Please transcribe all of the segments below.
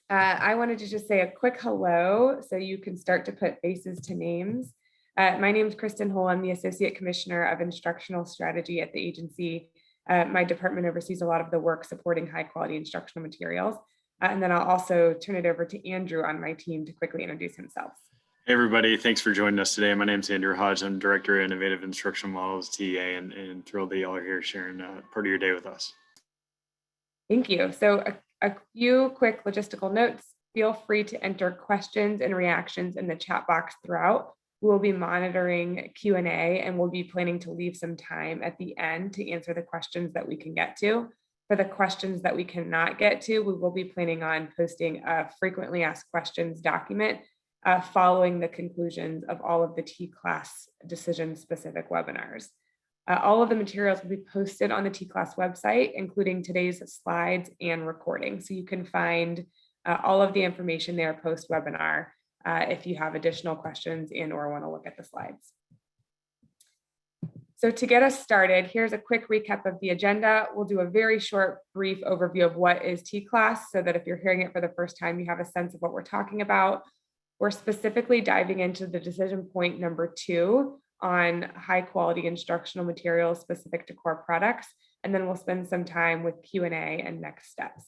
I wanted to just say a quick hello so you can start to put faces to names. My name is Kristen Hull. I'm the Associate Commissioner of Instructional Strategy at the agency. My department oversees a lot of the work supporting high quality instructional materials. And then I'll also turn it over to Andrew on my team to quickly introduce himself. Hey everybody, thanks for joining us today. My name is Andrew Hodge. I'm Director of Innovative Instructional Models, TEA, and thrilled that y'all are here sharing part of your day with us. Thank you. So a few quick logistical notes. Feel free to enter questions and reactions in the chat box throughout. We'll be monitoring Q&A and we'll be planning to leave some time at the end to answer the questions that we can get to. For the questions that we cannot get to, we will be planning on posting a frequently asked questions document following the conclusions of all of the TCLAS decision-specific webinars. All of the materials will be posted on the TCLAS website, including today's slides and recording. So you can find all of the information there post-webinar if you have additional questions and or want to look at the slides. So to get us started, here's a quick recap of the agenda. We'll do a very short, brief overview of what is TCLAS so that if you're hearing it for the first time, you have a sense of what we're talking about. We're specifically diving into the decision point number 2 on high quality instructional materials specific to core products. And then we'll spend some time with Q&A and next steps.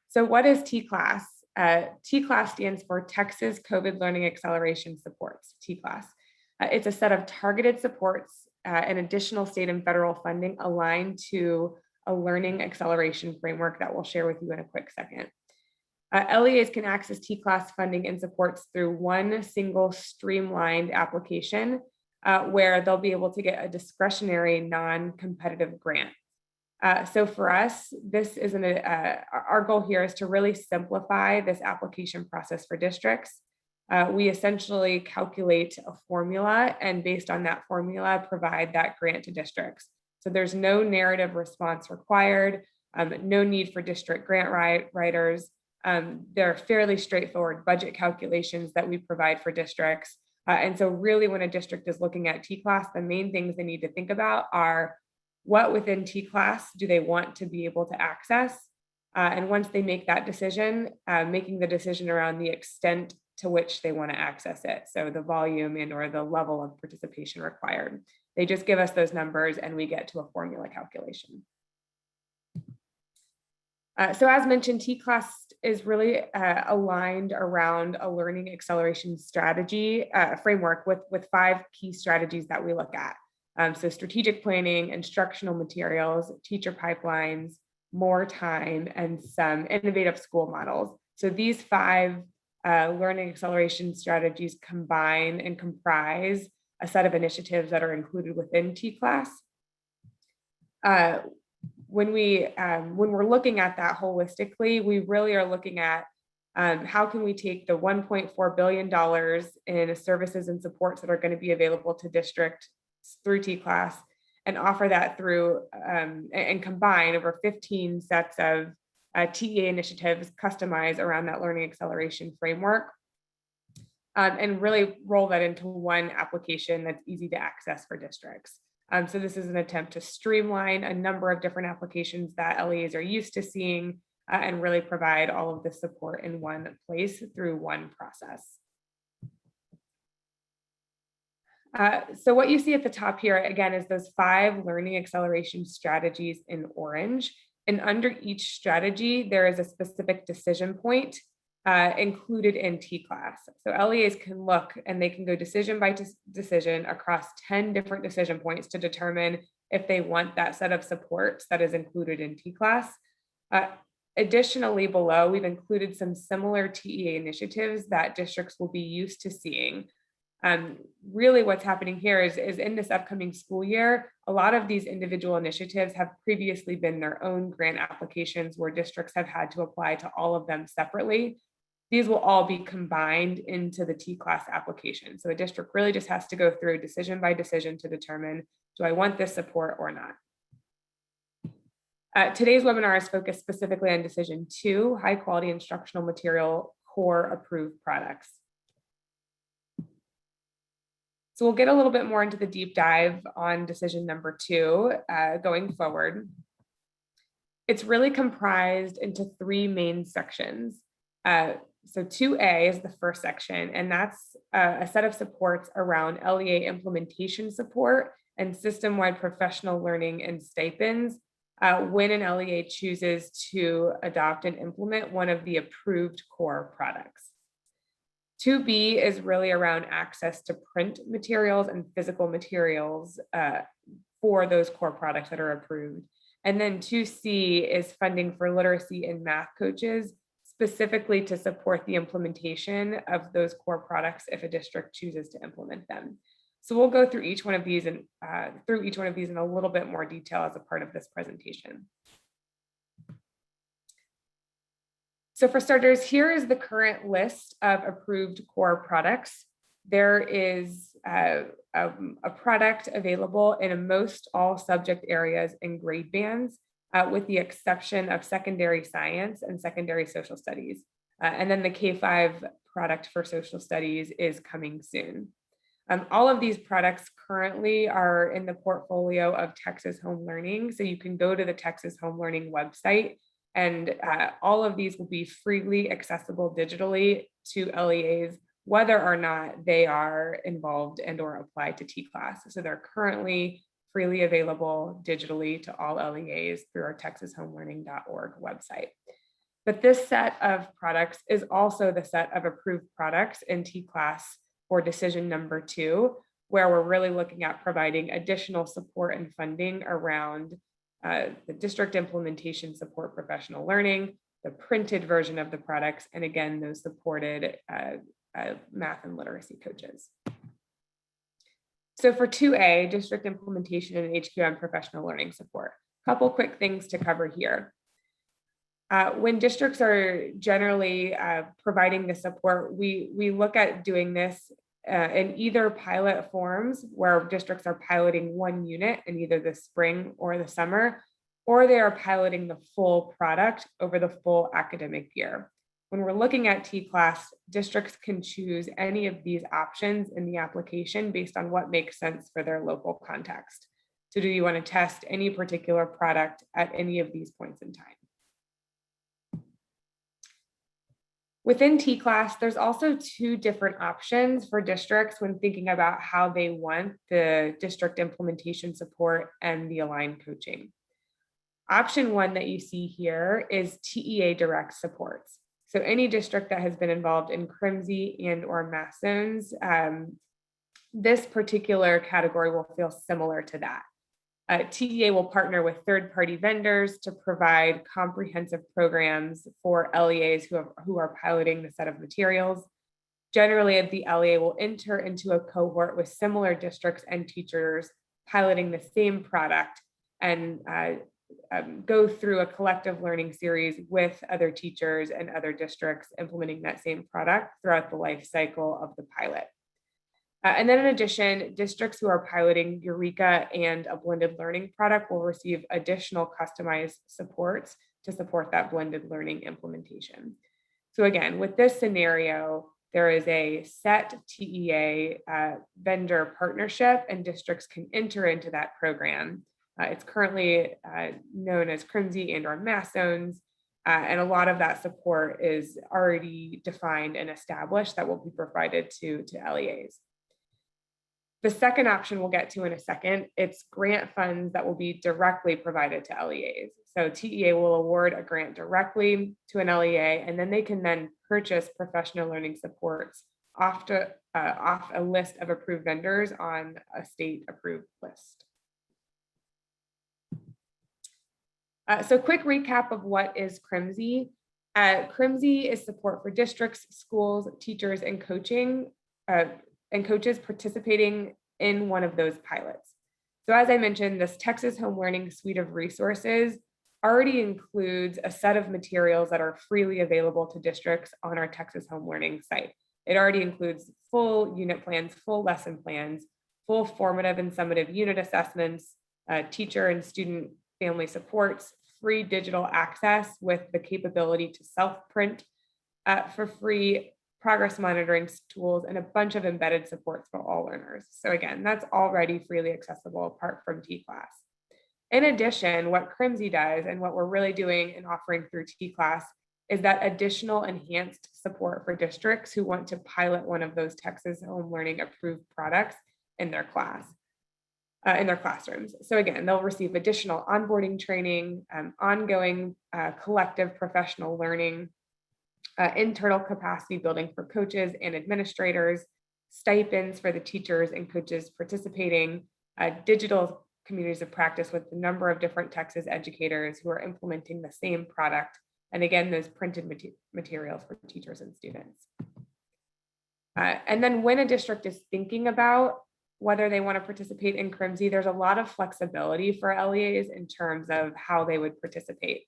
So what is TCLAS? TCLAS stands for Texas COVID Learning Acceleration Supports, TCLAS. It's a set of targeted supports and additional state and federal funding aligned to a learning acceleration framework that we'll share with you in a quick second. LEAs can access TCLAS funding and supports through one single streamlined application where they'll be able to get a discretionary non-competitive grant. So for us, this isn't our goal here is to really simplify this application process for districts. We essentially calculate a formula and based on that formula, provide that grant to districts. So there's no narrative response required, no need for district grant writers. They're fairly straightforward budget calculations that we provide for districts. And so really when a district is looking at TCLAS, the main things they need to think about are what within TCLAS do they want to be able to access? And once they make that decision, making the decision around the extent to which they want to access it. So the volume and or the level of participation required. They just give us those numbers and we get to a formula calculation. So as mentioned, TCLAS is really aligned around a learning acceleration strategy framework with 5 key strategies that we look at. So strategic planning, instructional materials, teacher pipelines, more time, and some innovative school models. So these 5 learning acceleration strategies combine and comprise a set of initiatives that are included within TCLAS. When we're looking at that holistically, we really are looking at how can we take the $1.4 billion in services and supports that are going to be available to districts through TCLAS and offer that through and combine over 15 sets of TEA initiatives customized around that learning acceleration framework and really roll that into one application that's easy to access for districts. So this is an attempt to streamline a number of different applications that LEAs are used to seeing and really provide all of the support in one place through one process. So what you see at the top here, again, is those 5 learning acceleration strategies in orange. And under each strategy, there is a specific decision point included in TCLAS. So LEAs can look and they can go decision by decision across 10 different decision points to determine if they want that set of supports that is included in TCLAS. Additionally, below, we've included some similar TEA initiatives that districts will be used to seeing. Really what's happening here is in this upcoming school year, a lot of these individual initiatives have previously been their own grant applications where districts have had to apply to all of them separately. These will all be combined into the TCLAS application. So a district really just has to go through decision by decision to determine, do I want this support or not? Today's webinar is focused specifically on decision 2, high quality instructional material core approved products. So we'll get a little bit more into the deep dive on decision number 2 going forward. It's really comprised into three main sections. So 2A is the first section, and that's a set of supports around LEA implementation support and system-wide professional learning and stipends when an LEA chooses to adopt and implement one of the approved core products. 2B is really around access to print materials and physical materials for those core products that are approved. And then 2C is funding for literacy and math coaches, specifically to support the implementation of those core products if a district chooses to implement them. So we'll go through each one of these in a little bit more detail as a part of this presentation. So for starters, here is the current list of approved core products. There is a product available in most all subject areas and grade bands, with the exception of secondary science and secondary social studies. And then the K-5 product for social studies is coming soon. All of these products currently are in the portfolio of Texas Home Learning. So you can go to the Texas Home Learning website, and all of these will be freely accessible digitally to LEAs, whether or not they are involved and or apply to TCLAS. So they're currently freely available digitally to all LEAs through our texasHomeLearning.org website. But this set of products is also the set of approved products in TCLAS for decision number 2, where we're really looking at providing additional support and funding around the district implementation support professional learning, the printed version of the products, and again, those supported math and literacy coaches. So for 2A, district implementation and HQIM professional learning support, a couple quick things to cover here. When districts are generally providing the support, we look at doing this in either pilot forms where districts are piloting one unit in either the spring or the summer, or they are piloting the full product over the full academic year. When we're looking at TCLAS, districts can choose any of these options in the application based on what makes sense for their local context. So do you want to test any particular product at any of these points in time? Within TCLAS, there's also 2 different options for districts when thinking about how they want the district implementation support and the aligned coaching. Option 1 that you see here is TEA direct supports. So any district that has been involved in CRIMSI and or math zones, this particular category will feel similar to that. TEA will partner with third-party vendors to provide comprehensive programs for LEAs who are piloting the set of materials. Generally, the LEA will enter into a cohort with similar districts and teachers piloting the same product and go through a collective learning series with other teachers and other districts implementing that same product throughout the life cycle of the pilot. And then in addition, districts who are piloting Eureka and a blended learning product will receive additional customized supports to support that blended learning implementation. So again, with this scenario, there is a set TEA vendor partnership and districts can enter into that program. It's currently known as CRIMSI and or math zones. And a lot of that support is already defined and established that will be provided to LEAs. The second option we'll get to in a second, it's grant funds that will be directly provided to LEAs. So TEA will award a grant directly to an LEA, and then they can then purchase professional learning supports off a list of approved vendors on a state approved list. So quick recap of what is CRIMSI. CRIMSI is support for districts, schools, teachers, and coaches participating in one of those pilots. So as I mentioned, this Texas Home Learning suite of resources already includes a set of materials that are freely available to districts on our Texas Home Learning site. It already includes full unit plans, full lesson plans, full formative and summative unit assessments, teacher and student family supports, free digital access with the capability to self-print for free, progress monitoring tools, and a bunch of embedded supports for all learners. So again, that's already freely accessible apart from TCLAS. In addition, what CRIMSI does and what we're really doing and offering through TCLAS is that additional enhanced support for districts who want to pilot one of those Texas Home Learning approved products in their in their classrooms. So again, they'll receive additional onboarding training, ongoing collective professional learning, internal capacity building for coaches and administrators, stipends for the teachers and coaches participating, digital communities of practice with a number of different Texas educators who are implementing the same product. And again, those printed materials for teachers and students. And then when a district is thinking about whether they want to participate in CRIMSI, there's a lot of flexibility for LEAs in terms of how they would participate.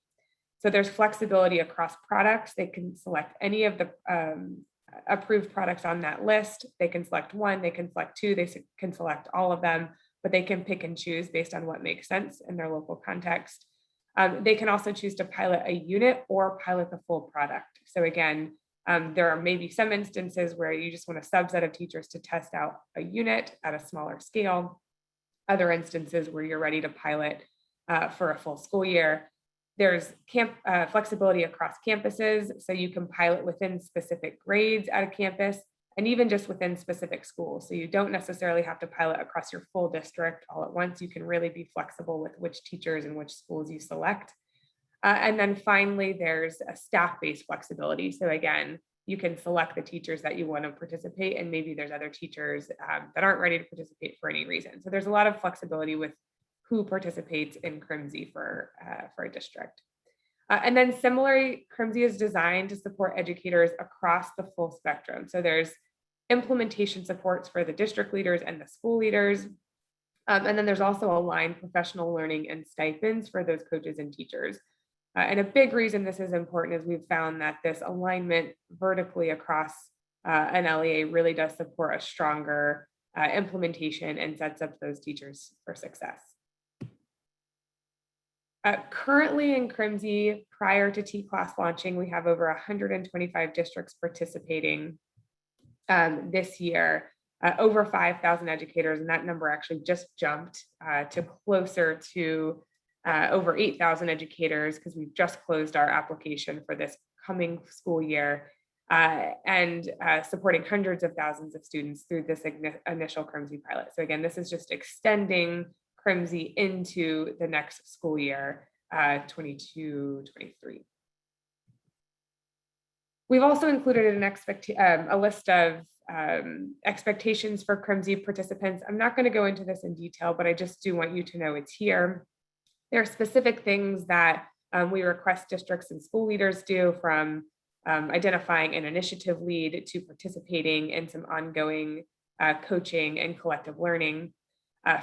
So there's flexibility across products. They can select any of the approved products on that list. They can select one, they can select two, they can select all of them, but they can pick and choose based on what makes sense in their local context. They can also choose to pilot a unit or pilot the full product. So again, there are maybe some instances where you just want a subset of teachers to test out a unit at a smaller scale. Other instances where you're ready to pilot for a full school year. There's flexibility across campuses, so you can pilot within specific grades at a campus and even just within specific schools. So you don't necessarily have to pilot across your full district all at once. You can really be flexible with which teachers and which schools you select. And then finally, there's a staff-based flexibility. So again, you can select the teachers that you want to participate, and maybe there's other teachers that aren't ready to participate for any reason. So there's a lot of flexibility with who participates in CRIMSI for a district. And then similarly, CRIMSI is designed to support educators across the full spectrum. So there's implementation supports for the district leaders and the school leaders. And then there's also aligned professional learning and stipends for those coaches and teachers. And a big reason this is important is we've found that this alignment vertically across an LEA really does support a stronger implementation and sets up those teachers for success. Currently in CRIMSI, prior to TCLAS launching, we have over 125 districts participating this year, over 5,000 educators, and that number actually just jumped to closer to over 8,000 educators because we've just closed our application for this coming school year and supporting hundreds of thousands of students through this initial CRIMSI pilot. So again, this is just extending CRIMSI into the next school year, 22-23. We've also included a list of expectations for CRIMSI participants. I'm not going to go into this in detail, but I just do want you to know it's here. There are specific things that we request districts and school leaders do, from identifying an initiative lead to participating in some ongoing coaching and collective learning.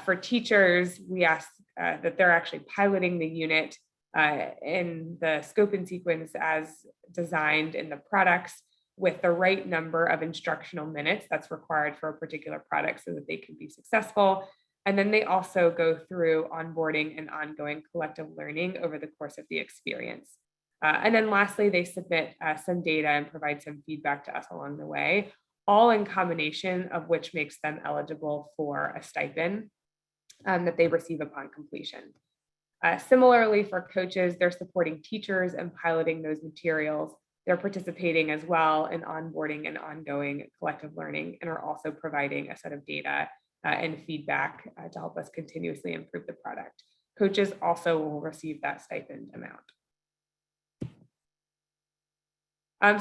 For teachers, we ask that they're actually piloting the unit in the scope and sequence as designed in the products with the right number of instructional minutes that's required for a particular product so that they can be successful. And then they also go through onboarding and ongoing collective learning over the course of the experience. And then lastly, they submit some data and provide some feedback to us along the way, all in combination of which makes them eligible for a stipend that they receive upon completion. Similarly, for coaches, they're supporting teachers and piloting those materials. They're participating as well in onboarding and ongoing collective learning, and are also providing a set of data and feedback to help us continuously improve the product. Coaches also will receive that stipend amount.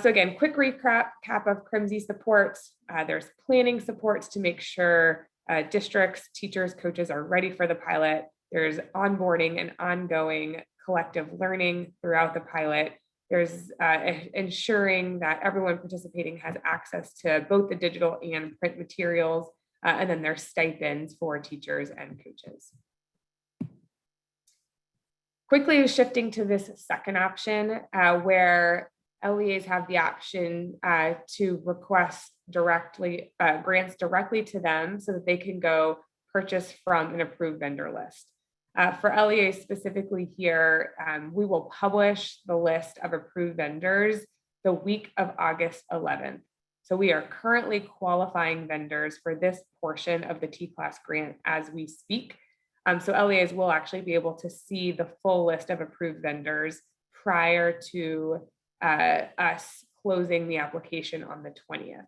So again, quick recap of CRIMSI supports. There's planning supports to make sure districts, teachers, coaches are ready for the pilot. There's onboarding and ongoing collective learning throughout the pilot. There's ensuring that everyone participating has access to both the digital and print materials, and then there's stipends for teachers and coaches. Quickly shifting to this second option, where LEAs have the option to request grants directly to them so that they can go purchase from an approved vendor list. For LEAs specifically here, we will publish the list of approved vendors the week of August 11th. So we are currently qualifying vendors for this portion of the TCLAS grant as we speak. So LEAs will actually be able to see the full list of approved vendors prior to us closing the application on the 20th.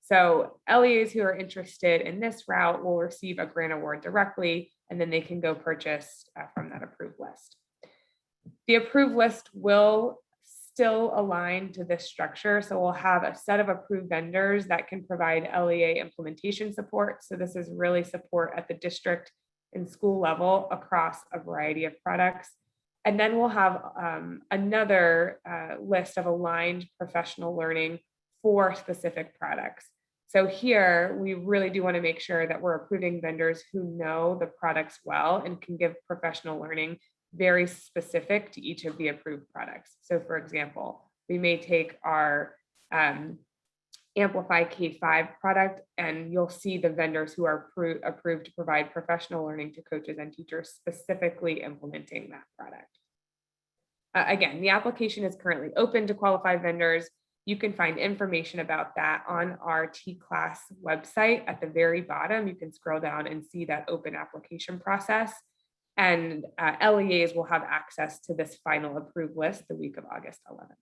So LEAs who are interested in this route will receive a grant award directly, and then they can go purchase from that approved list. The approved list will still align to this structure. So we'll have a set of approved vendors that can provide LEA implementation support. So this is really support at the district and school level across a variety of products. And then we'll have another list of aligned professional learning for specific products. So here, we really do want to make sure that we're approving vendors who know the products well and can give professional learning very specific to each of the approved products. So for example, we may take our Amplify K-5 product, and you'll see the vendors who are approved to provide professional learning to coaches and teachers specifically implementing that product. Again, the application is currently open to qualified vendors. You can find information about that on our TCLAS website. At the very bottom, you can scroll down and see that open application process. And LEAs will have access to this final approved list the week of August 11th.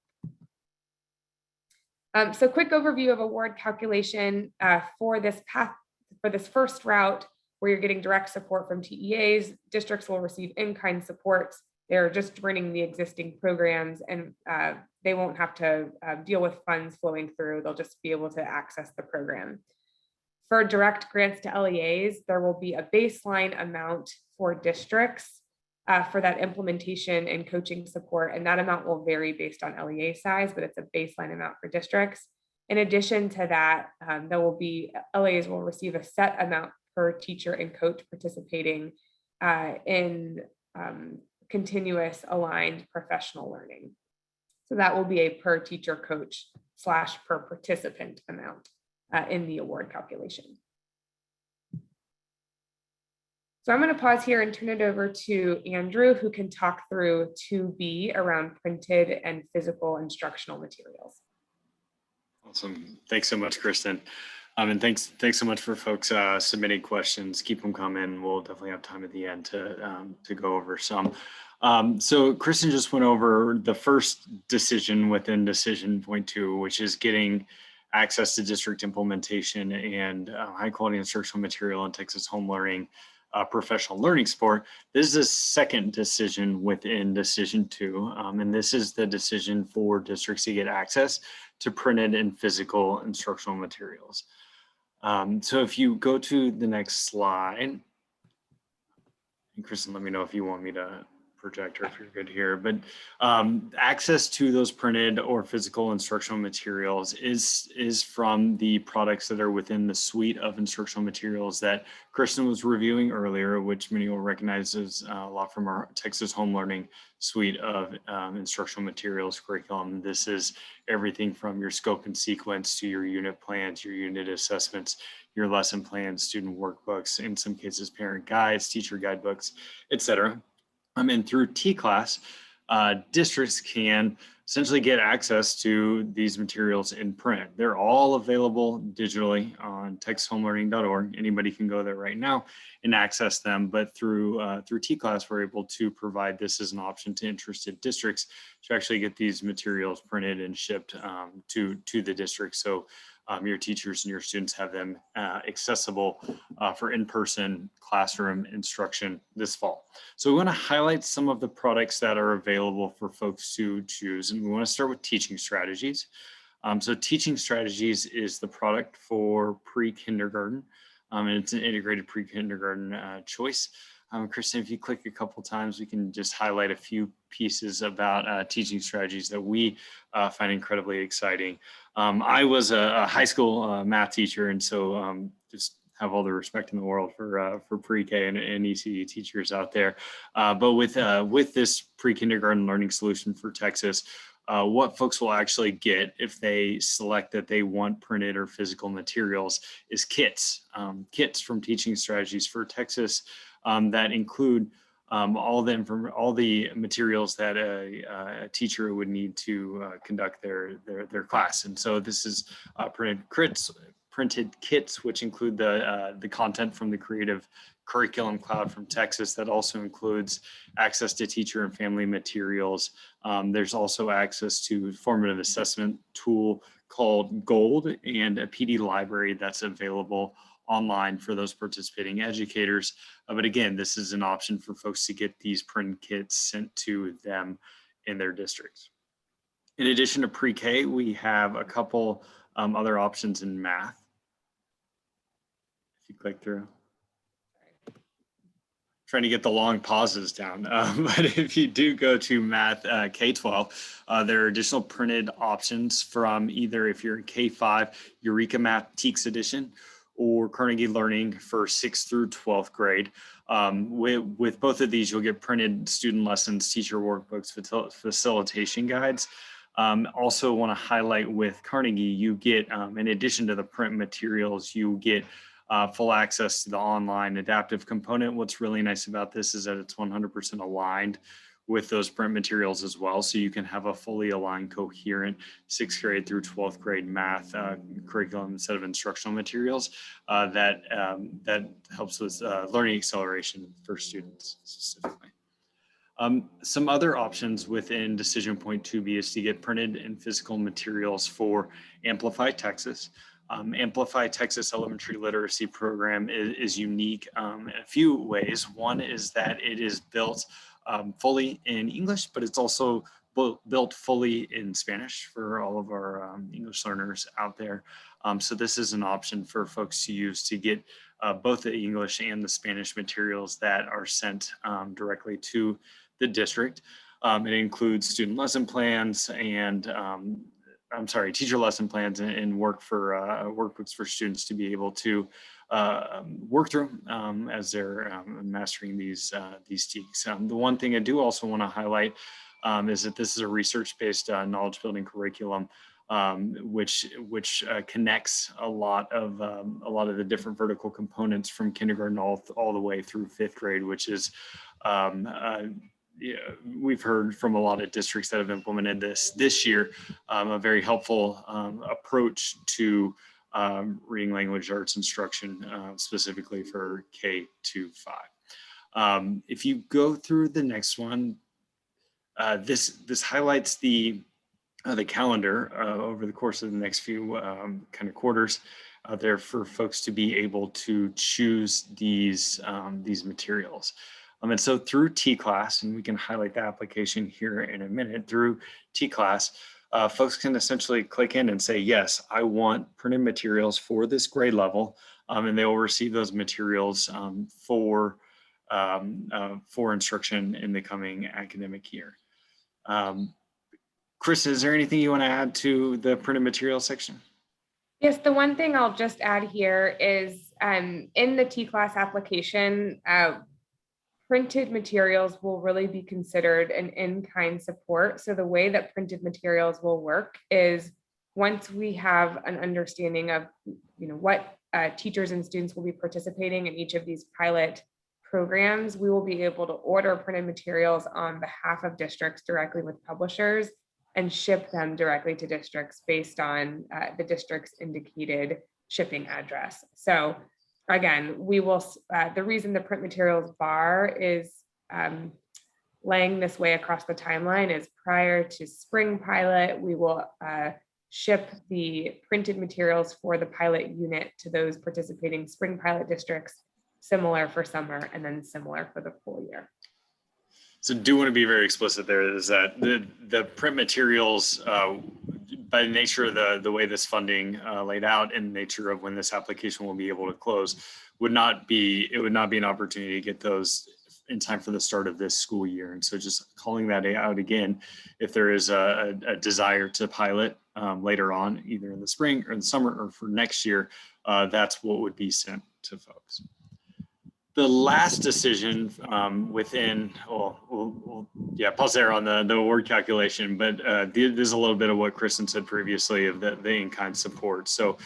So quick overview of award calculation for this first route where you're getting direct support from TEAs. Districts will receive in-kind supports. They're just running the existing programs, and they won't have to deal with funds flowing through. They'll just be able to access the program. For direct grants to LEAs, there will be a baseline amount for districts for that implementation and coaching support, and that amount will vary based on LEA size, but it's a baseline amount for districts. In addition to that, LEAs will receive a set amount per teacher and coach participating in continuous aligned professional learning. So that will be a per teacher coach / per participant amount in the award calculation. So I'm going to pause here and turn it over to Andrew, who can talk through 2B around printed and physical instructional materials. Awesome. Thanks so much, Kristen. And thanks so much for folks submitting questions. Keep them coming. We'll definitely have time at the end to go over some. So Kristen just went over the first decision within decision point 2, which is getting access to district implementation and high quality instructional material in Texas home learning professional learning support. This is a second decision within decision 2, and this is the decision for districts to get access to printed and physical instructional materials. So if you go to the next slide, and Kristen, let me know if you want me to project or if you're good here, but access to those printed or physical instructional materials is from the products that are within the suite of instructional materials that Kristen was reviewing earlier, which many will recognize as a lot from our Texas home learning suite of instructional materials curriculum. This is everything from your scope and sequence to your unit plans, your unit assessments, your lesson plans, student workbooks, in some cases parent guides, teacher guidebooks, etc. And through TCLAS, districts can essentially get access to these materials in print. They're all available digitally on texashomelearning.org. Anybody can go there right now and access them, but through TCLAS, we're able to provide this as an option to interested districts to actually get these materials printed and shipped to the district. So your teachers and your students have them accessible for in-person classroom instruction this fall. So we want to highlight some of the products that are available for folks to choose, and we want to start with teaching strategies. So teaching strategies is the product for pre-kindergarten, and it's an integrated pre-kindergarten choice. Kristen, if you click a couple times, we can just highlight a few pieces about teaching strategies that we find incredibly exciting. I was a high school math teacher, and so just have all the respect in the world for pre-K and ECE teachers out there. But with this pre-kindergarten learning solution for Texas, what folks will actually get if they select that they want printed or physical materials is kits from Teaching Strategies for Texas that include all the materials that a teacher would need to conduct their class. And so this is printed printed kits, which include the content from the Creative Curriculum Cloud from Texas. That also includes access to teacher and family materials. There's also access to a formative assessment tool called Gold and a PD library that's available online for those participating educators. But again, this is an option for folks to get these print kits sent to them in their districts. In addition to pre-K, we have a couple other options in math. If you click through. Trying to get the long pauses down, but if you do go to math K-12, there are additional printed options from either, if you're in K-5, Eureka Math TEKS Edition, or Carnegie Learning for 6th through 12th grade. With both of these, you'll get printed student lessons, teacher workbooks, facilitation guides. Also want to highlight with Carnegie, you get, in addition to the print materials, you get full access to the online adaptive component. What's really nice about this is that it's 100% aligned with those print materials as well. So you can have a fully aligned, coherent 6th grade through 12th grade math curriculum instead of instructional materials that helps with learning acceleration for students specifically. Some other options within Decision Point 2B is to get printed and physical materials for Amplify Texas. Amplify Texas Elementary Literacy Program is unique in a few ways. One is that it is built fully in English, but it's also built fully in Spanish for all of our English learners out there. So this is an option for folks to use to get both the English and the Spanish materials that are sent directly to the district. It includes student lesson plans and teacher lesson plans and workbooks for students to be able to work through as they're mastering these TEKS. The one thing I do also want to highlight is that this is a research-based knowledge building curriculum, which connects a lot of the different vertical components from kindergarten all the way through 5th grade, which is we've heard from a lot of districts that have implemented this year, a very helpful approach to reading language arts instruction, specifically for K-5. If you go through the next one, this highlights the calendar over the course of the next few kind of quarters out there for folks to be able to choose these materials. And so through TCLAS, and we can highlight the application here in a minute, through TCLAS, folks can essentially click in and say, yes, I want printed materials for this grade level, and they will receive those materials for instruction in the coming academic year. Chris, is there anything you want to add to the printed materials section? Yes, the one thing I'll just add here is in the TCLAS application, printed materials will really be considered an in-kind support. So the way that printed materials will work is once we have an understanding of what teachers and students will be participating in each of these pilot programs, we will be able to order printed materials on behalf of districts directly with publishers and ship them directly to districts based on the district's indicated shipping address. So again, we will, the reason the print materials bar is laying this way across the timeline is prior to spring pilot, we will ship the printed materials for the pilot unit to those participating spring pilot districts, similar for summer, and then similar for the full year. So do want to be very explicit there is that the print materials, by the nature of the way this funding laid out and the nature of when this application will be able to close, would not be an opportunity to get those in time for the start of this school year. And so just calling that out again, if there is a desire to pilot later on, either in the spring or the summer or for next year, that's what would be sent to folks. The last decision within, pause there on the word calculation, but there's a little bit of what Kristen said previously of the in-kind support. So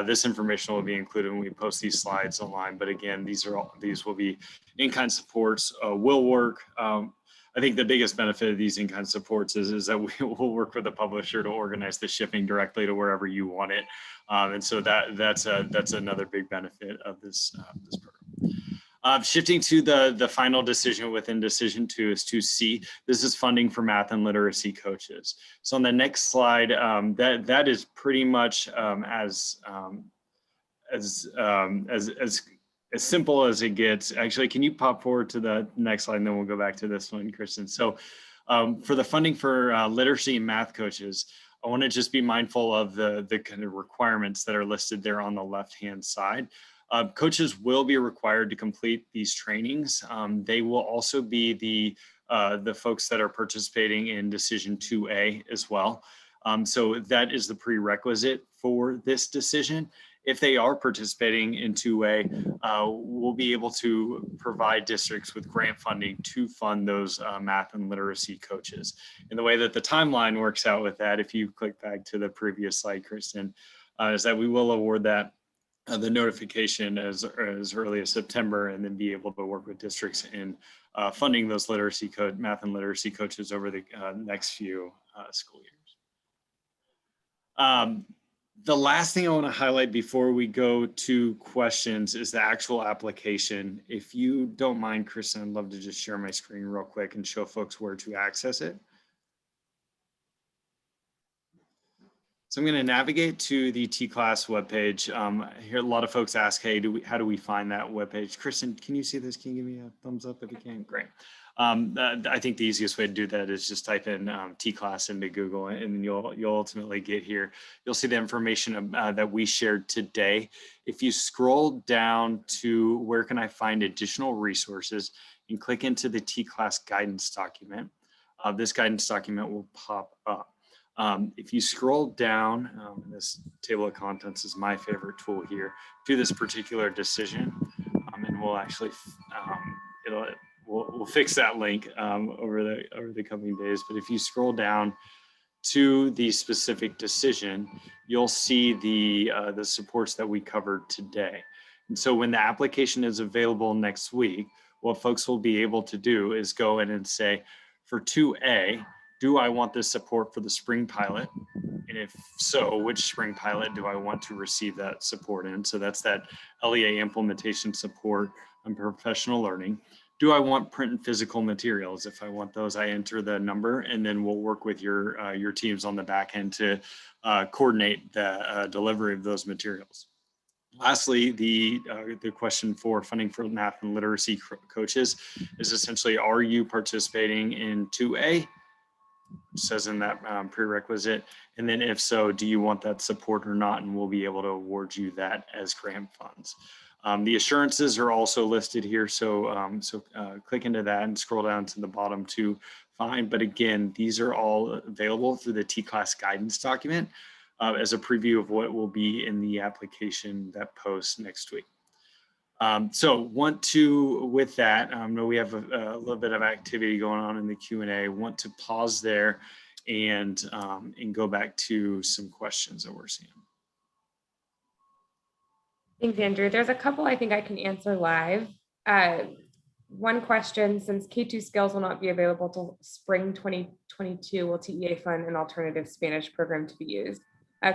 this information will be included when we post these slides online. But again, these will be in-kind supports, will work. I think the biggest benefit of these in-kind supports is that we will work with the publisher to organize the shipping directly to wherever you want it. And so that's another big benefit of this program. Shifting to the final decision within decision 2 is 2C. This is funding for math and literacy coaches. So on the next slide, that is pretty much as simple as it gets. Actually, can you pop forward to the next slide and then we'll go back to this one, Kristen. So for the funding for literacy and math coaches, I want to just be mindful of the kind of requirements that are listed there on the left-hand side. Coaches will be required to complete these trainings. They will also be the folks that are participating in decision 2A as well. So that is the prerequisite for this decision. If they are participating in 2A, we'll be able to provide districts with grant funding to fund those math and literacy coaches. And the way that the timeline works out with that, if you click back to the previous slide, Kristen, is that we will award that the notification as early as September, and then be able to work with districts in funding those math and literacy coaches over the next few school years. The last thing I want to highlight before we go to questions is the actual application. If you don't mind, Kristen, I'd love to just share my screen real quick and show folks where to access it. So I'm going to navigate to the TCLAS webpage. I hear a lot of folks ask, hey, how do we find that webpage? Kristen, can you see this? Can you give me a thumbs up if you can? Great. I think the easiest way to do that is just type in TCLAS into Google, and you'll ultimately get here. You'll see the information that we shared today. If you scroll down to where can I find additional resources and click into the TCLAS guidance document, this guidance document will pop up. If you scroll down, and this table of contents is my favorite tool here, to this particular decision, and we'll actually, we'll fix that link over the coming days. But if you scroll down to the specific decision, you'll see the supports that we covered today. And so when the application is available next week, what folks will be able to do is go in and say, for 2A, do I want this support for the spring pilot? And if so, which spring pilot do I want to receive that support in? So that's that LEA implementation support and professional learning. Do I want print and physical materials? If I want those, I enter the number, and then we'll work with your teams on the back end to coordinate the delivery of those materials. Lastly, the question for funding for math and literacy coaches is essentially, are you participating in 2A? It says in that prerequisite, and then if so, do you want that support or not? And we'll be able to award you that as grant funds. The assurances are also listed here, so click into that and scroll down to the bottom to find. But again, these are all available through the TCLAS guidance document as a preview of what will be in the application that posts next week. With that, I know we have a little bit of activity going on in the Q&A. Want to pause there and go back to some questions that we're seeing. Thanks, Andrew. There's a couple I think I can answer live. One question, since K2 skills will not be available till spring 2022, will TEA fund an alternative Spanish program to be used?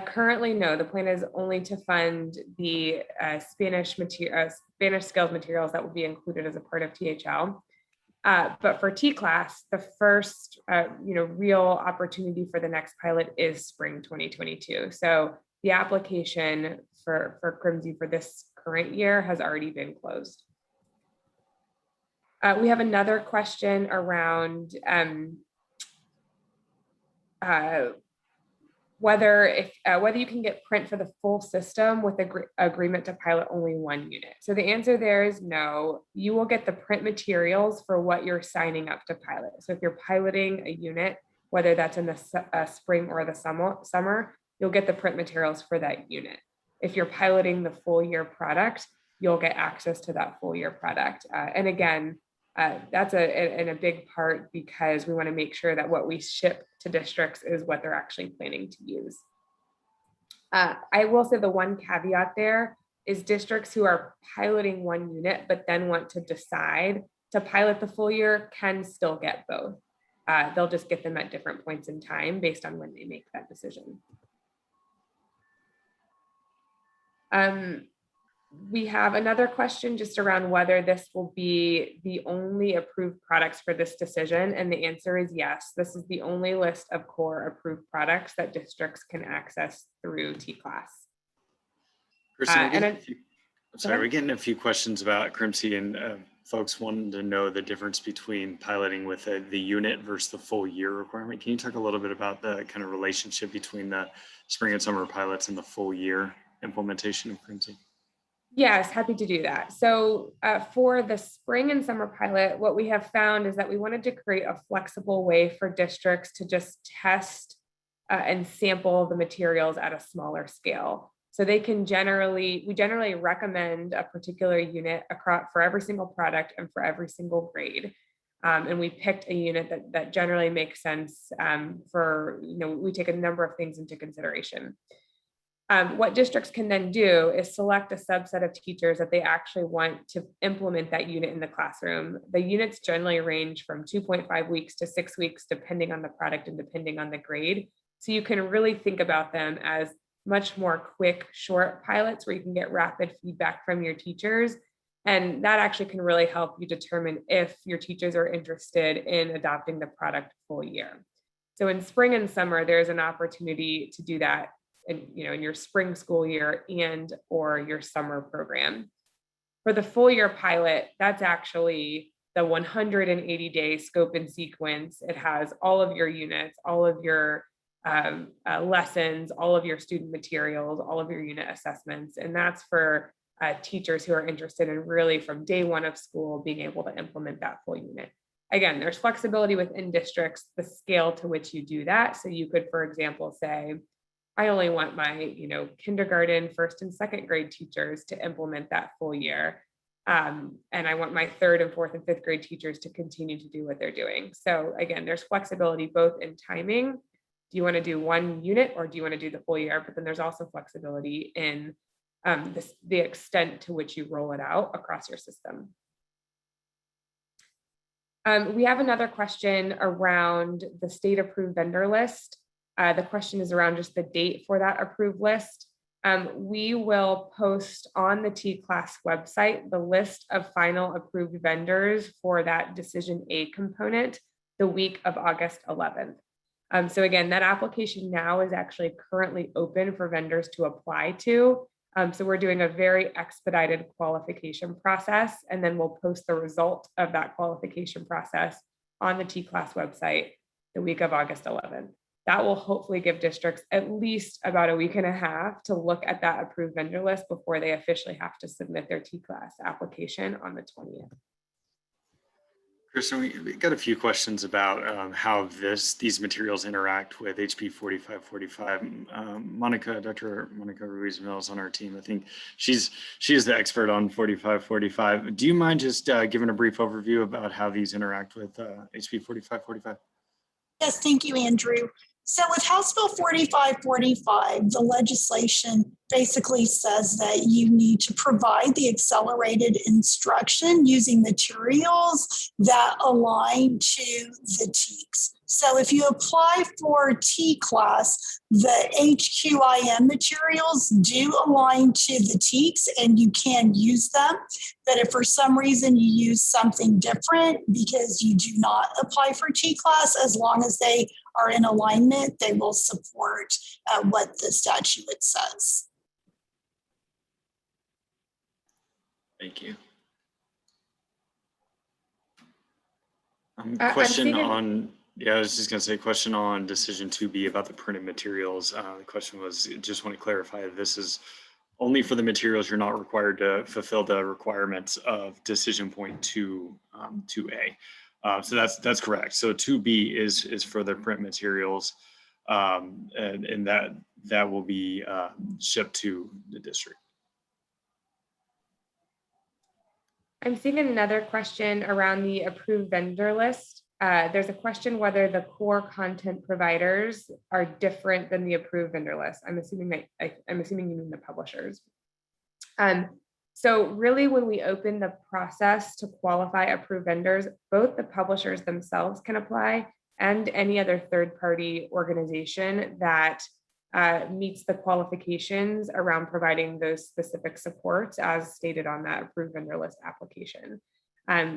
Currently, no. The plan is only to fund the Spanish skills materials that will be included as a part of THL. But for TCLAS, the first real opportunity for the next pilot is spring 2022. So the application for CRIMSI for this current year has already been closed. We have another question around whether you can get print for the full system with agreement to pilot only one unit. So the answer there is no. You will get the print materials for what you're signing up to pilot. So if you're piloting a unit, whether that's in the spring or the summer, you'll get the print materials for that unit. If you're piloting the full year product, you'll get access to that full year product. And again, that's a big part because we want to make sure that what we ship to districts is what they're actually planning to use. I will say the one caveat there is districts who are piloting one unit but then want to decide to pilot the full year can still get both. They'll just get them at different points in time based on when they make that decision. We have another question just around whether this will be the only approved products for this decision. And the answer is yes. This is the only list of core approved products that districts can access through TCLAS. We're getting a few questions about CRIMC, and folks wanting to know the difference between piloting with the unit versus the full year requirement. Can you talk a little bit about the kind of relationship between the spring and summer pilots and the full year implementation of CRIMC? Yes, happy to do that. So for the spring and summer pilot, what we have found is that we wanted to create a flexible way for districts to just test and sample the materials at a smaller scale. So they can we generally recommend a particular unit across for every single product and for every single grade. And we picked a unit that generally makes sense we take a number of things into consideration. What districts can then do is select a subset of teachers that they actually want to implement that unit in the classroom. The units generally range from 2.5 weeks to 6 weeks, depending on the product and depending on the grade. So you can really think about them as much more quick, short pilots where you can get rapid feedback from your teachers. And that actually can really help you determine if your teachers are interested in adopting the product full year. So in spring and summer, there's an opportunity to do that in your spring school year and or your summer program. For the full year pilot, that's actually the 180-day scope and sequence. It has all of your units, all of your lessons, all of your student materials, all of your unit assessments. And that's for teachers who are interested in really from day one of school being able to implement that full unit. Again, there's flexibility within districts, the scale to which you do that. So you could, for example, say, I only want my, kindergarten, first and second grade teachers to implement that full year. And I want my third and fourth and fifth grade teachers to continue to do what they're doing. So again, there's flexibility both in timing. Do you want to do one unit or do you want to do the full year? But then there's also flexibility in the extent to which you roll it out across your system. We have another question around the state approved vendor list. The question is around just the date for that approved list. We will post on the TCLAS website the list of final approved vendors for that Decision A component the week of August 11th. So again, that application now is actually currently open for vendors to apply to. So we're doing a very expedited qualification process, and then we'll post the result of that qualification process on the TCLAS website the week of August 11th. That will hopefully give districts at least about a week and a half to look at that approved vendor list before they officially have to submit their TCLAS application on the 20th. Kristen, we got a few questions about how these materials interact with HB 4545. Dr. Monica Ruiz-Mills on our team, I think she is the expert on 4545. Do you mind just giving a brief overview about how these interact with HB 4545? Yes, thank you, Andrew. So with House Bill 4545, the legislation basically says that you need to provide the accelerated instruction using materials that align to the TEKS. So if you apply for TCLAS, the HQIM materials do align to the TEKS and you can use them. But if for some reason you use something different because you do not apply for TCLAS, as long as they are in alignment, they will support what the statute says. Thank you. Question on, I was just going to say question on decision 2B about the printed materials. The question was, just want to clarify, this is only for the materials. You're not required to fulfill the requirements of decision point 2A. So that's correct. So 2B is for the print materials, and that will be shipped to the district. I'm seeing another question around the approved vendor list. There's a question whether the core content providers are different than the approved vendor list. I'm assuming you mean the publishers. So really, when we open the process to qualify approved vendors, both the publishers themselves can apply and any other third-party organization that meets the qualifications around providing those specific supports as stated on that approved vendor list application.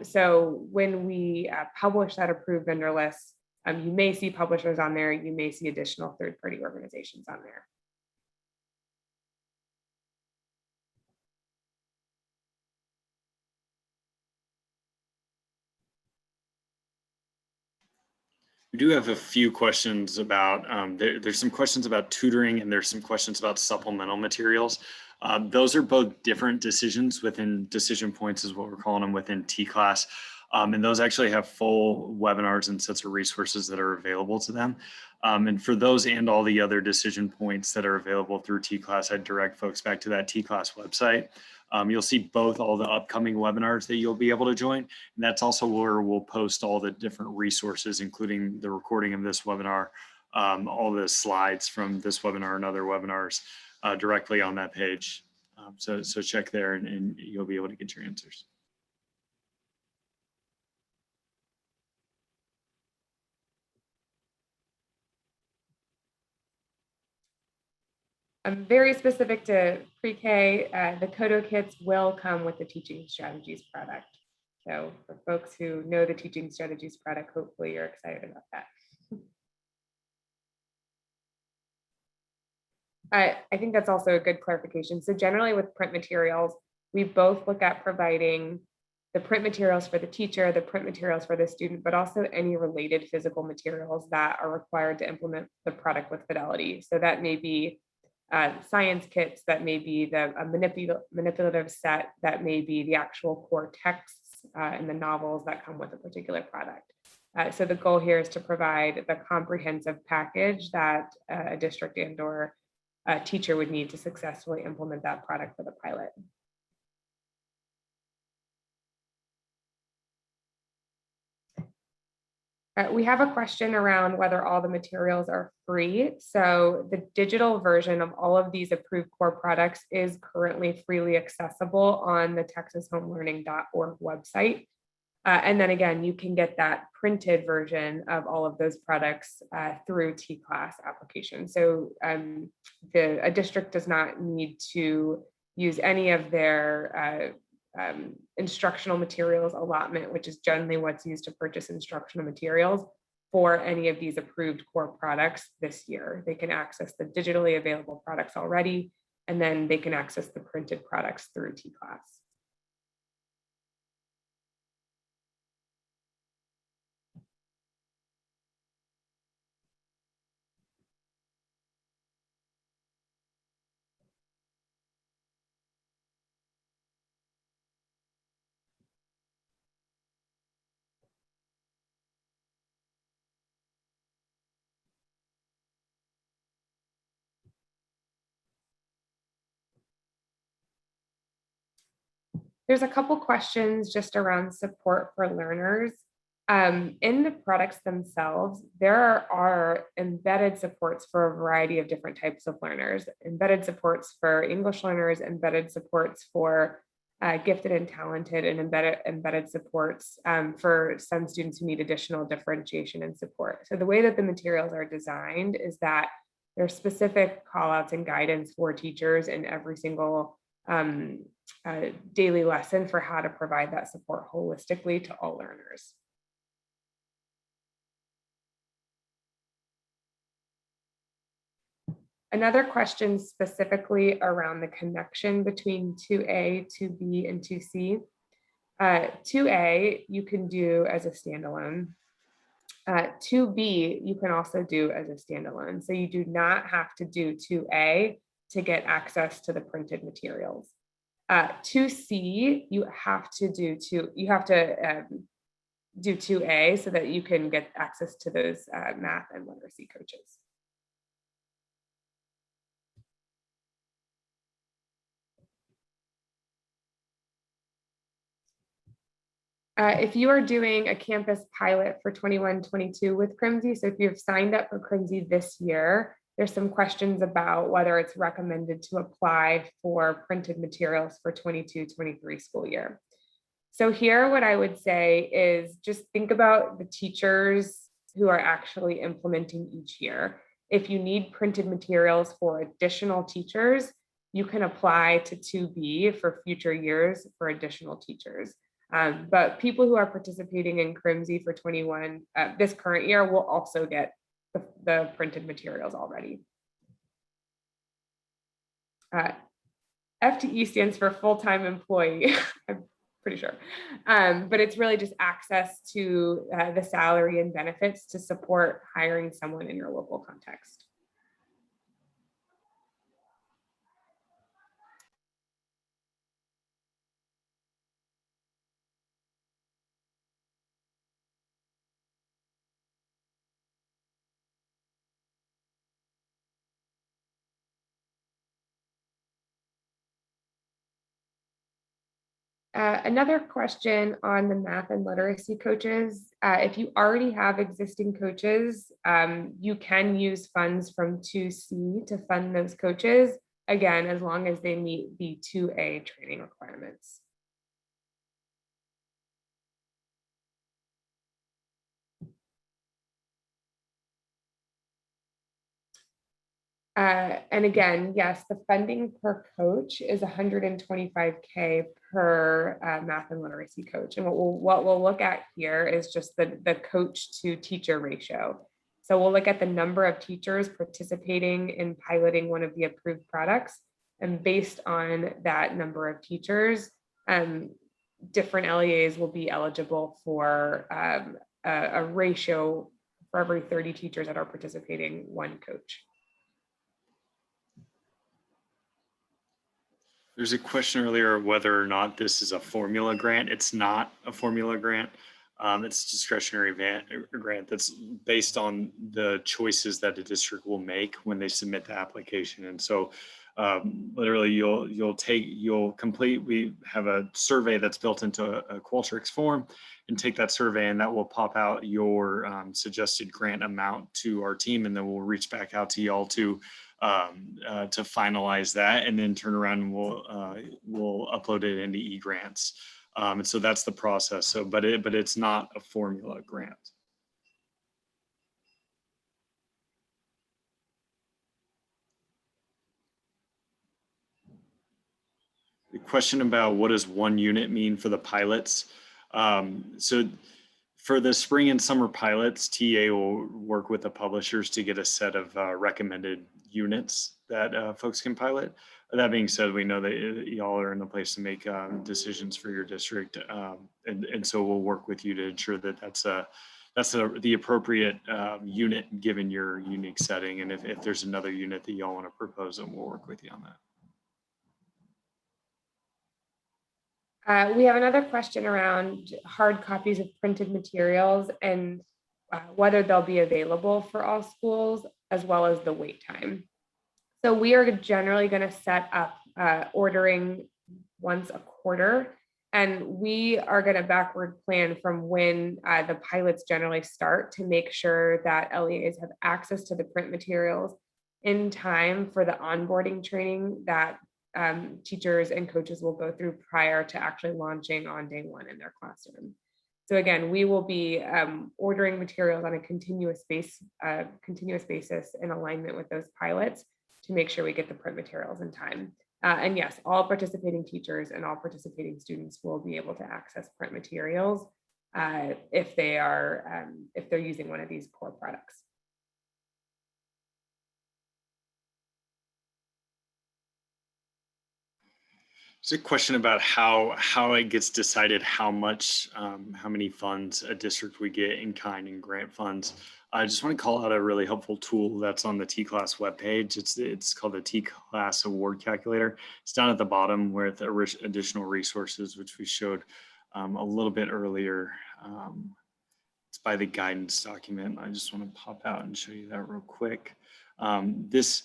So when we publish that approved vendor list, you may see publishers on there, you may see additional third-party organizations on there. We do have a few questions about, there's some questions about tutoring and there's some questions about supplemental materials. Those are both different decisions within decision points is what we're calling them within TCLAS. And those actually have full webinars and sets of resources that are available to them. And for those and all the other decision points that are available through TCLAS, I'd direct folks back to that TCLAS website. You'll see both all the upcoming webinars that you'll be able to join. And that's also where we'll post all the different resources, including the recording of this webinar, all the slides from this webinar and other webinars directly on that page. So check there and you'll be able to get your answers. Very specific to pre-K, the Kodo kits will come with the Teaching Strategies product. So for folks who know the Teaching Strategies product, hopefully you're excited about that. I think that's also a good clarification. So generally with print materials, we both look at providing the print materials for the teacher, the print materials for the student, but also any related physical materials that are required to implement the product with fidelity. So that may be science kits, that may be the manipulative set, that may be the actual core texts and the novels that come with a particular product. So the goal here is to provide the comprehensive package that a district and or a teacher would need to successfully implement that product for the pilot. We have a question around whether all the materials are free. So the digital version of all of these approved core products is currently freely accessible on the texasHomeLearning.org website. And then again, you can get that printed version of all of those products through TCLAS application. So a district does not need to use any of their instructional materials allotment, which is generally what's used to purchase instructional materials for any of these approved core products this year. They can access the digitally available products already, and then they can access the printed products through TCLAS. There's a couple questions just around support for learners. In the products themselves, there are embedded supports for a variety of different types of learners, embedded supports for English learners, embedded supports for gifted and talented, and embedded supports for some students who need additional differentiation and support. So the way that the materials are designed is that there's specific callouts and guidance for teachers in every single daily lesson for how to provide that support holistically to all learners. Another question specifically around the connection between 2A, 2B, and 2C. 2A you can do as a standalone. 2B you can also do as a standalone. So you do not have to do 2A to get access to the printed materials. 2C you have to do 2A so that you can get access to those math and literacy coaches. If you are doing a campus pilot for 21-22 with Crimsey, so if you've signed up for Crimsey this year, there's some questions about whether it's recommended to apply for printed materials for 22-23 school year. So here, what I would say is just think about the teachers who are actually implementing each year. If you need printed materials for additional teachers, you can apply to 2B for future years for additional teachers. But people who are participating in CRIMSI for 21 this current year will also get the printed materials already. FTE stands for full-time employee. I'm pretty sure. But it's really just access to the salary and benefits to support hiring someone in your local context. Another question on the math and literacy coaches. If you already have existing coaches, you can use funds from 2C to fund those coaches, again, as long as they meet the 2A training requirements. And again, yes, the funding per coach is $125K per math and literacy coach. And what we'll look at here is just the coach to teacher ratio. So we'll look at the number of teachers participating in piloting one of the approved products. And based on that number of teachers, different LEAs will be eligible for a ratio for every 30 teachers that are participating, one coach. There's a question earlier whether or not this is a formula grant. It's not a formula grant. It's a discretionary grant that's based on the choices that the district will make when they submit the application. And so literally you'll complete, we have a survey that's built into a Qualtrics form, and take that survey, and that will pop out your suggested grant amount to our team. And then we'll reach back out to y'all to finalize that, and then turn around and we'll upload it into eGrants. And so that's the process. So, but it's not a formula grant. The question about what does 1 unit mean for the pilots? So for the spring and summer pilots, TA will work with the publishers to get a set of recommended units that folks can pilot. That being said, we know that y'all are in the place to make decisions for your district. And so we'll work with you to ensure that that's the appropriate unit given your unique setting. And if there's another unit that y'all want to propose, then we'll work with you on that. We have another question around hard copies of printed materials and whether they'll be available for all schools, as well as the wait time. So we are generally going to set up ordering once a quarter, and we are going to backward plan from when the pilots generally start to make sure that LEAs have access to the print materials in time for the onboarding training that teachers and coaches will go through prior to actually launching on day one in their classroom. So again, we will be ordering materials on a continuous basis in alignment with those pilots to make sure we get the print materials in time. And yes, all participating teachers and all participating students will be able to access print materials if they're using one of these core products. There's a question about how it gets decided how much, how many funds a district we get in kind and grant funds. I just want to call out a really helpful tool that's on the TCLAS webpage. It's called the TCLAS Award Calculator. It's down at the bottom with additional resources, which we showed a little bit earlier. It's by the guidance document. I just want to pop out and show you that real quick. This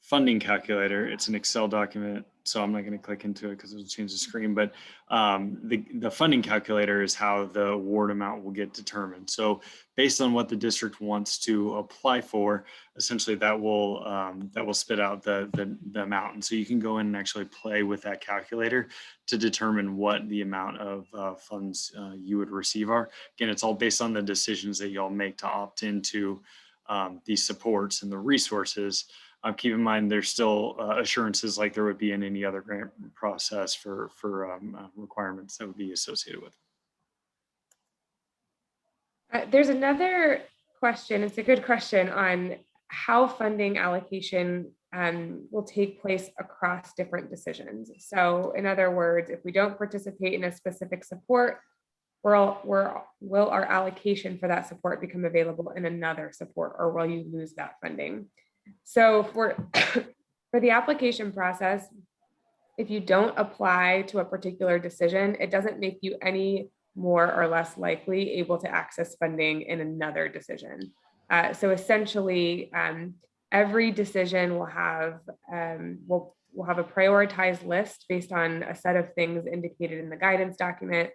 funding calculator, it's an Excel document so I'm not going to click into it because it'll change the screen, but the funding calculator is how the award amount will get determined. So based on what the district wants to apply for, essentially that will spit out the amount. And so you can go in and actually play with that calculator to determine what the amount of funds you would receive are. Again, it's all based on the decisions that y'all make to opt into these supports and the resources. Keep in mind, there's still assurances like there would be in any other grant process for requirements that would be associated with it. There's another question. It's a good question on how funding allocation will take place across different decisions. So in other words, if we don't participate in a specific support, will our allocation for that support become available in another support, or will you lose that funding? So for the application process, if you don't apply to a particular decision, it doesn't make you any more or less likely able to access funding in another decision. So essentially, every decision will have we'll have a prioritized list based on a set of things indicated in the guidance document.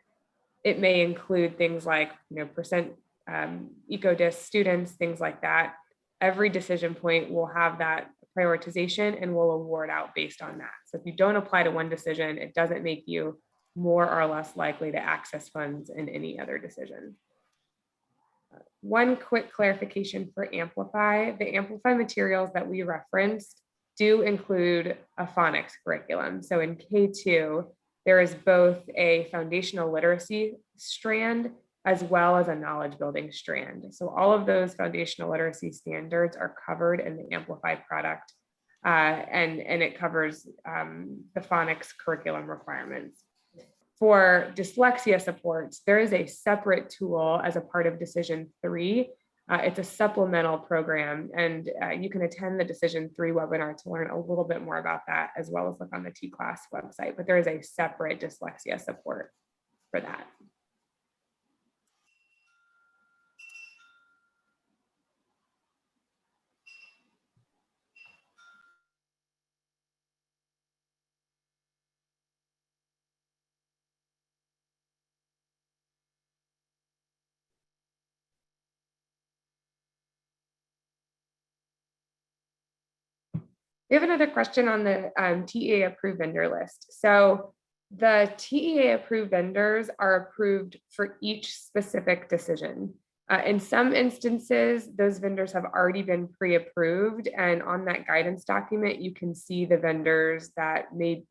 It may include things like, percent EcoDis students, things like that. Every decision point will have that prioritization and will award out based on that. So if you don't apply to one decision, it doesn't make you more or less likely to access funds in any other decision. One quick clarification for Amplify. The Amplify materials that we referenced do include a phonics curriculum. So in K2, there is both a foundational literacy strand as well as a knowledge building strand. So all of those foundational literacy standards are covered in the Amplify product, and it covers the phonics curriculum requirements. For dyslexia supports, there is a separate tool as a part of Decision 3. It's a supplemental program, and you can attend the Decision 3 webinar to learn a little bit more about that, as well as look on the TCLAS website, but there is a separate dyslexia support for that. We have another question on the TEA approved vendor list. So the TEA approved vendors are approved for each specific decision. In some instances, those vendors have already been pre-approved, and on that guidance document, you can see the vendors that may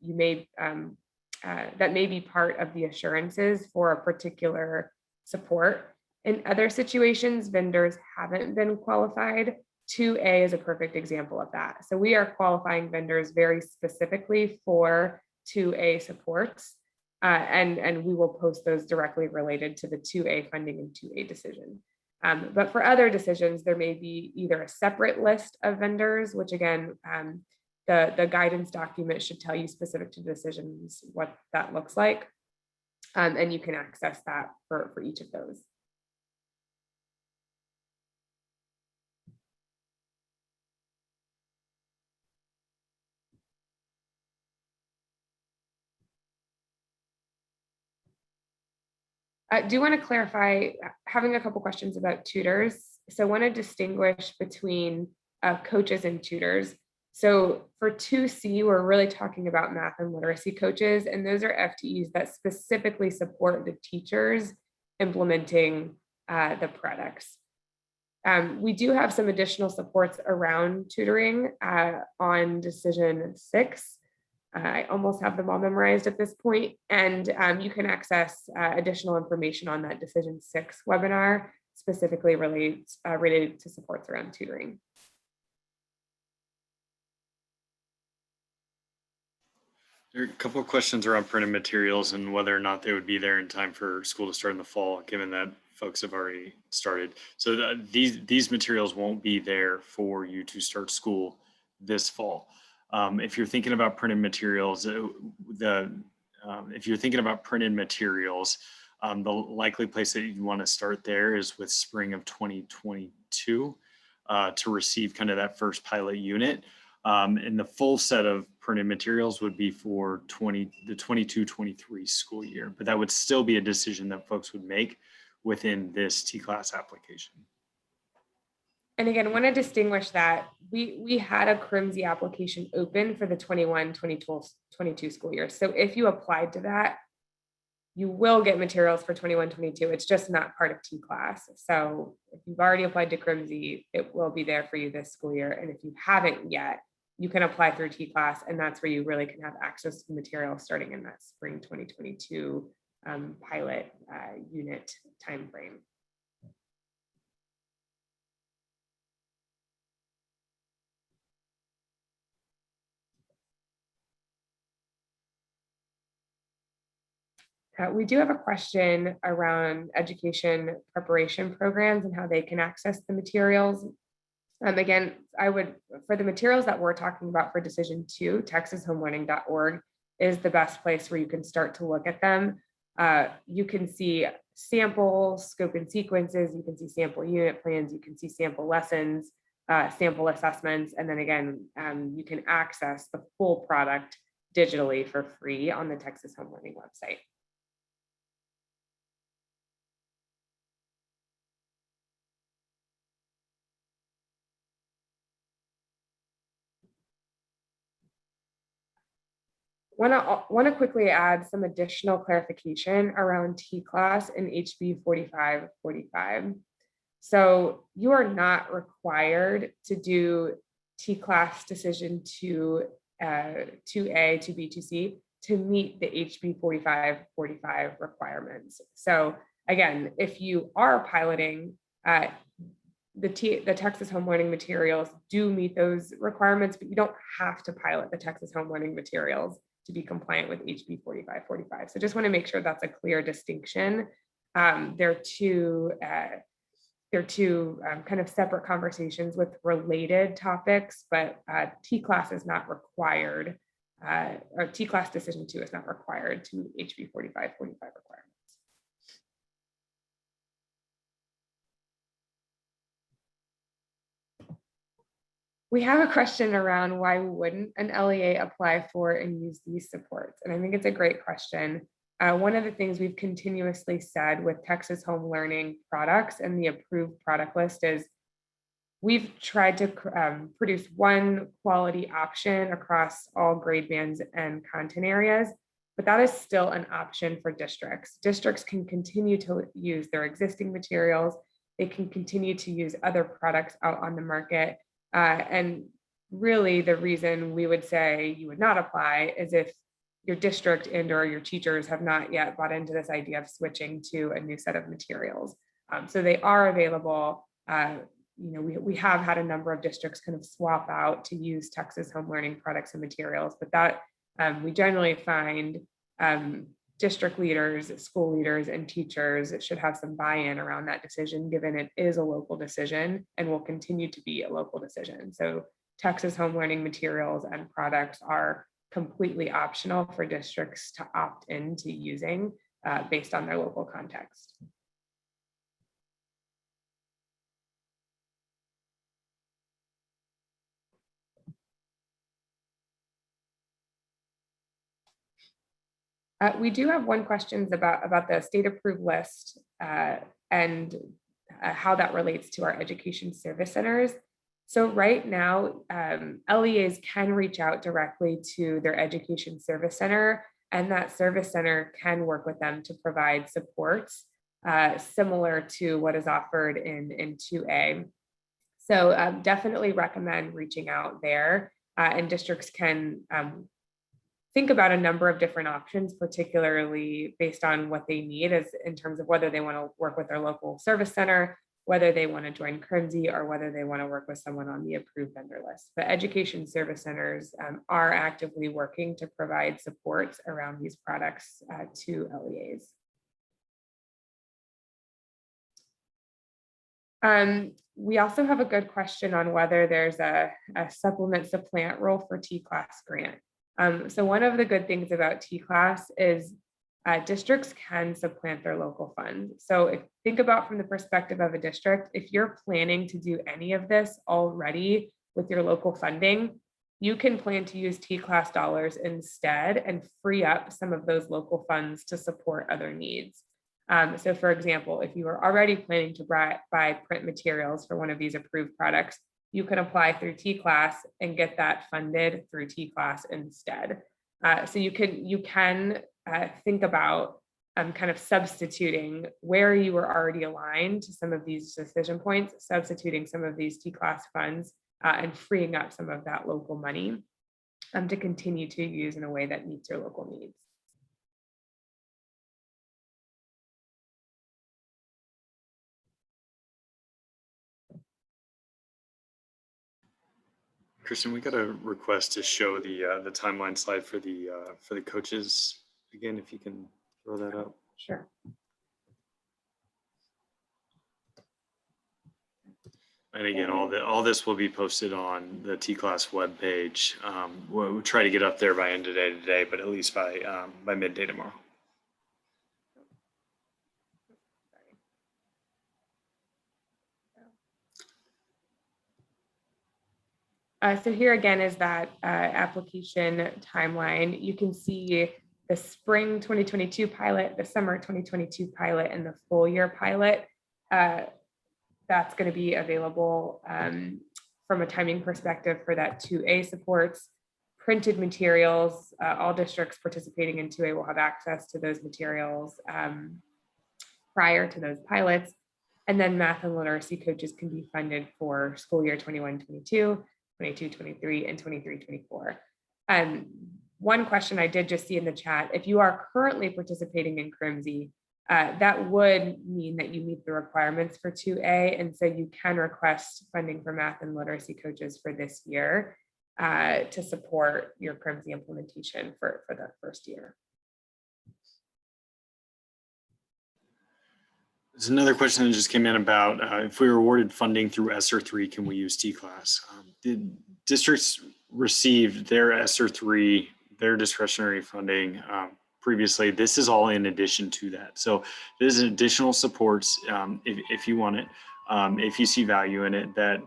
be part of the assurances for a particular support. In other situations, vendors haven't been qualified. 2A is a perfect example of that. So we are qualifying vendors very specifically for 2A supports, and we will post those directly related to the 2A funding and 2A decision. But for other decisions, there may be either a separate list of vendors, which again, the guidance document should tell you specific to decisions what that looks like, and you can access that for each of those. I do want to clarify, having a couple questions about tutors. So I want to distinguish between coaches and tutors. So for 2C, we're really talking about math and literacy coaches, and those are FTEs that specifically support the teachers implementing the products. We do have some additional supports around tutoring on Decision 6. I almost have them all memorized at this point, and you can access additional information on that Decision 6 webinar, specifically related to supports around tutoring. There are a couple of questions around printed materials and whether or not they would be there in time for school to start in the fall, given that folks have already started. So these materials won't be there for you to start school this fall. If you're thinking about printed materials, the likely place that you want to start there is with spring of 2022 to receive kind of that first pilot unit. And the full set of printed materials would be for the 22-23 school year, but that would still be a decision that folks would make within this TCLAS application. And again, want to distinguish that we had a CRIMSI application open for the 21-22 school year. So if you applied to that, you will get materials for 21-22. It's just not part of TCLAS. So if you've already applied to CRIMSI, it will be there for you this school year. And if you haven't yet, you can apply through TCLAS, and that's where you really can have access to material starting in that spring 2022 pilot unit timeframe. We do have a question around education preparation programs and how they can access the materials. Again, for the materials that we're talking about for Decision 2, texasHomeLearning.org is the best place where you can start to look at them. You can see samples, scope and sequences, you can see sample unit plans, you can see sample lessons, sample assessments, and then again, you can access the full product digitally for free on the Texas Home Learning website. Want to quickly add some additional clarification around TCLAS and HB 4545. So you are not required to do TCLAS Decision 2A, 2B, 2C to meet the HB 4545 requirements. So again, if you are piloting, the Texas Home Learning materials do meet those requirements, but you don't have to pilot the Texas Home Learning materials to be compliant with HB 4545. So just want to make sure that's a clear distinction. They're two kind of separate conversations with related topics, but TCLAS is not required, or TCLAS Decision 2 is not required to meet HB 4545 requirements. We have a question around why wouldn't an LEA apply for and use these supports? And I think it's a great question. One of the things we've continuously said with Texas Home Learning products and the approved product list is we've tried to produce one quality option across all grade bands and content areas, but that is still an option for districts. Districts can continue to use their existing materials. They can continue to use other products out on the market. And really the reason we would say you would not apply is if your district and or your teachers have not yet bought into this idea of switching to a new set of materials. So they are available. We have had a number of districts kind of swap out to use Texas Home Learning products and materials, but that we generally find district leaders, school leaders, and teachers should have some buy-in around that decision, given it is a local decision and will continue to be a local decision. So Texas Home Learning materials and products are completely optional for districts to opt into using based on their local context. We do have one question about the state approved list and how that relates to our education service centers. So right now, LEAs can reach out directly to their education service center, and that service center can work with them to provide supports similar to what is offered in 2A. So definitely recommend reaching out there, and districts can think about a number of different options, particularly based on what they need as in terms of whether they want to work with their local service center, whether they want to join CRIMSI, or whether they want to work with someone on the approved vendor list. But education service centers are actively working to provide supports around these products to LEAs. We also have a good question on whether there's a supplement supplant role for TCLAS grant. So one of the good things about TCLAS is districts can supplant their local funds. So think about from the perspective of a district, if you're planning to do any of this already with your local funding, you can plan to use TCLAS dollars instead and free up some of those local funds to support other needs. So for example, if you are already planning to buy print materials for one of these approved products, you can apply through TCLAS and get that funded through TCLAS instead. So you can think about kind of substituting where you were already aligned to some of these decision points, substituting some of these TCLAS funds and freeing up some of that local money to continue to use in a way that meets your local needs. Kristen, we got a request to show the timeline slide for the coaches again, if you can throw that up. Sure. And again, all this will be posted on the TCLAS webpage. We'll try to get up there by end of day today, but at least by midday tomorrow. So here again is that application timeline. You can see the spring 2022 pilot, the summer 2022 pilot, and the full year pilot. That's going to be available from a timing perspective for that 2A supports. Printed materials, all districts participating in 2A will have access to those materials prior to those pilots. And then math and literacy coaches can be funded for school year 21-22, 22-23, and 23-24. One question I did just see in the chat, if you are currently participating in CRIMSI, that would mean that you meet the requirements for 2A, and so you can request funding for math and literacy coaches for this year to support your CRIMSI implementation for the first year. There's another question that just came in about if we were awarded funding through ESSER 3, can we use TCLAS? The districts received their ESSER 3, their discretionary funding previously. This is all in addition to that. So there's additional supports if you want it, if you see value in it, that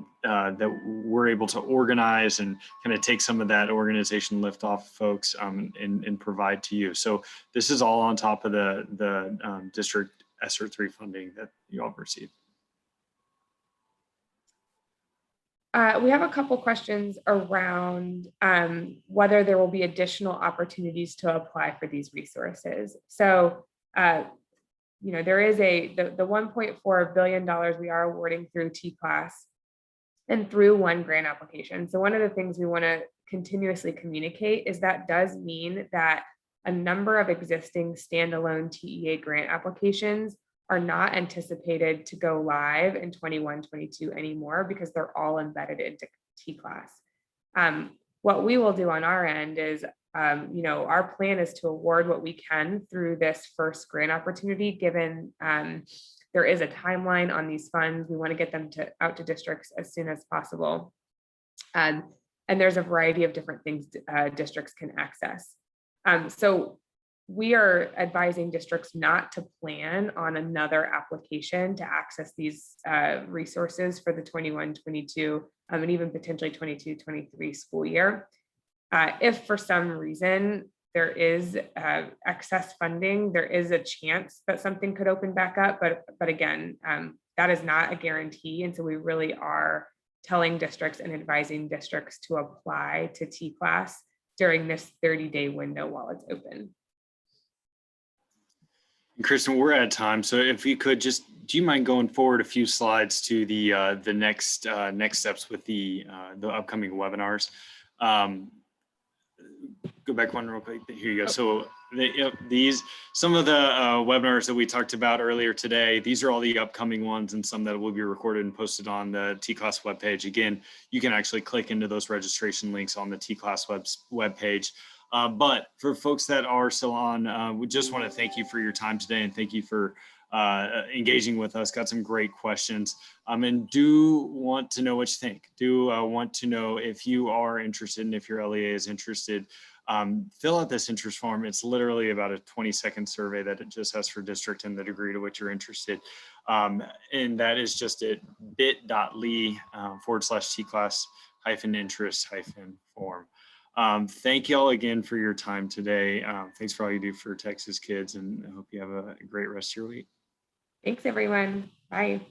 we're able to organize and kind of take some of that organization lift off folks and provide to you. So this is all on top of the district ESSER 3 funding that you all received. We have a couple questions around whether there will be additional opportunities to apply for these resources. So, there is the $1.4 billion we are awarding through TCLAS and through one grant application. So one of the things we want to continuously communicate is that does mean that a number of existing standalone TEA grant applications are not anticipated to go live in 21-22 anymore because they're all embedded into TCLAS. What we will do on our end is, our plan is to award what we can through this first grant opportunity, given there is a timeline on these funds. We want to get them out to districts as soon as possible. And there's a variety of different things districts can access. So we are advising districts not to plan on another application to access these resources for the 21-22 and even potentially 22-23 school year. If for some reason there is excess funding, there is a chance that something could open back up, but again, that is not a guarantee. And so we really are telling districts and advising districts to apply to TCLAS during this 30-day window while it's open. Kristen, we're out of time, so if you could do you mind going forward a few slides to the next steps with the upcoming webinars? Go back one real quick. Here you go. So some of the webinars that we talked about earlier today, these are all the upcoming ones and some that will be recorded and posted on the TCLAS webpage. Again, you can actually click into those registration links on the TCLAS webpage. But for folks that are still on, we just want to thank you for your time today and thank you for engaging with us. Got some great questions and do want to know what you think. Do want to know if you are interested and if your LEA is interested. Fill out this interest form. It's literally about a 20-second survey that it just asks for district and the degree to which you're interested. And that is just at bit.ly/TCLAS Texas-interest-form. Thank you all again for your time today. Thanks for all you do for Texas kids, and I hope you have a great rest of your week. Thanks, everyone. Bye.